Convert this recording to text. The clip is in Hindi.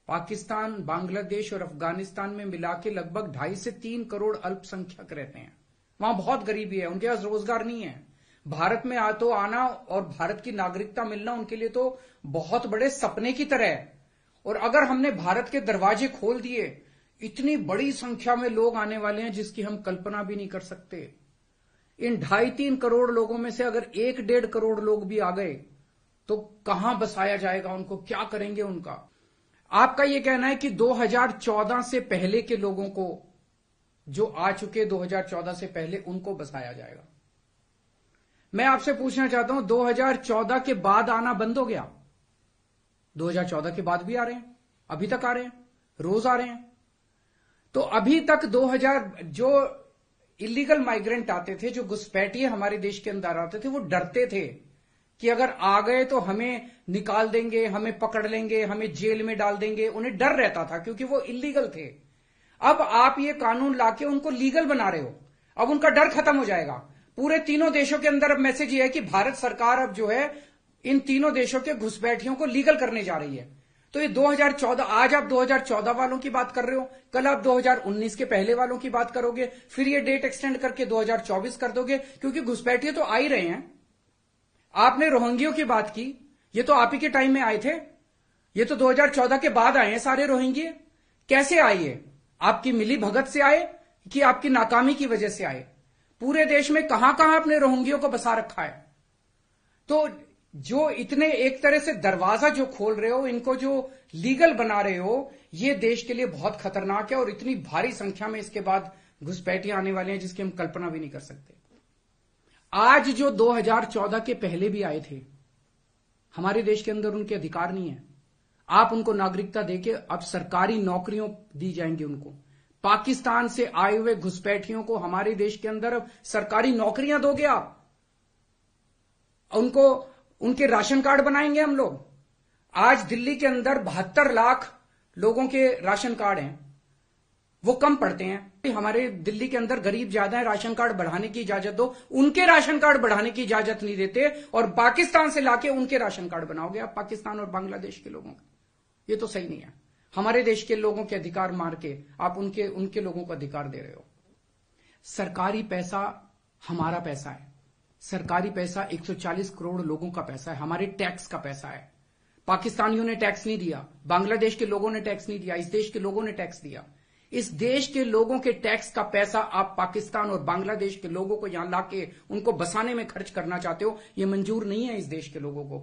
पाकिस्तान, बांग्लादेश और अफगानिस्तान में मिला के लगभग 2.5 से 3 करोड़ अल्पसंख्यक रहते हैं। वहां बहुत गरीबी है, उनके पास रोजगार नहीं है। भारत में आना और भारत की नागरिकता मिलना उनके लिए तो बहुत बड़े सपने की तरह है। और अगर हमने भारत के दरवाजे खोल दिए, इतनी बड़ी संख्या में लोग आने वाले हैं जिसकी हम कल्पना भी नहीं कर सकते। इन 2.5-3 करोड़ लोगों में से अगर 1-1.5 करोड़ लोग भी आ गए तो कहां बसाया जाएगा उनको, क्या करेंगे उनका? आपका यह कहना है कि 2014 से पहले के लोगों को, जो आ चुके 2014 से पहले, उनको बसाया जाएगा। मैं आपसे पूछना चाहता हूं, 2014 के बाद आना बंद हो गया? 2014 के बाद भी आ रहे हैं, अभी तक आ रहे हैं, रोज आ रहे हैं। तो अभी तक 2000 जो इलीगल माइग्रेंट आते थे, जो घुसपैठिए हमारे देश के अंदर आते थे, वो डरते थे कि अगर आ गए तो हमें निकाल देंगे, हमें पकड़ लेंगे, हमें जेल में डाल देंगे। उन्हें डर रहता था क्योंकि वो इलीगल थे। अब आप ये कानून लाके उनको लीगल बना रहे हो, अब उनका डर खत्म हो जाएगा। पूरे तीनों देशों के अंदर अब मैसेज ये है कि भारत सरकार अब जो है इन तीनों देशों के घुसपैठियों को लीगल करने जा रही है। तो ये 2014, आज आप 2014 वालों की बात कर रहे हो, कल आप 2019 के पहले वालों की बात करोगे, फिर ये डेट एक्सटेंड करके 2024 कर दोगे, क्योंकि घुसपैठिए तो आ ही रहे हैं। आपने रोहिंग्यों की बात की, ये तो आप ही के टाइम में आए थे, ये तो 2014 के बाद आए हैं सारे रोहिंग्ये। कैसे आए ये? आपकी मिली भगत से आए कि आपकी नाकामी की वजह से आए? पूरे देश में कहां कहां आपने रोहिंग्यों को बसा रखा है? तो जो इतने एक तरह से दरवाजा जो खोल रहे हो, इनको जो लीगल बना रहे हो, ये देश के लिए बहुत खतरनाक है। और इतनी भारी संख्या में इसके बाद घुसपैठिए आने वाले हैं जिसकी हम कल्पना भी नहीं कर सकते। आज जो 2014 के पहले भी आए थे, हमारे देश के अंदर उनके अधिकार नहीं है। आप उनको नागरिकता देके अब सरकारी नौकरियों दी जाएंगी उनको। पाकिस्तान से आए हुए घुसपैठियों को हमारे देश के अंदर अब सरकारी नौकरियां दोगे आप, उनको उनके राशन कार्ड बनाएंगे हम लोग। आज दिल्ली के अंदर 72 लाख लोगों के राशन कार्ड हैं, वो कम पड़ते हैं। हमारे दिल्ली के अंदर गरीब ज्यादा है, राशन कार्ड बढ़ाने की इजाजत दो। उनके राशन कार्ड बढ़ाने की इजाजत नहीं देते और पाकिस्तान से लाके उनके राशन कार्ड बनाओगे आप, पाकिस्तान और बांग्लादेश के लोगों का। ये तो सही नहीं है। हमारे देश के लोगों के अधिकार मार के आप उनके लोगों को अधिकार दे रहे हो। सरकारी पैसा हमारा पैसा है। सरकारी पैसा 140 करोड़ लोगों का पैसा है, हमारे टैक्स का पैसा है। पाकिस्तानियों ने टैक्स नहीं दिया, बांग्लादेश के लोगों ने टैक्स नहीं दिया, इस देश के लोगों ने टैक्स दिया। इस देश के लोगों के टैक्स का पैसा आप पाकिस्तान और बांग्लादेश के लोगों को यहां लाके उनको बसाने में खर्च करना चाहते हो। यह मंजूर नहीं है इस देश के लोगों को।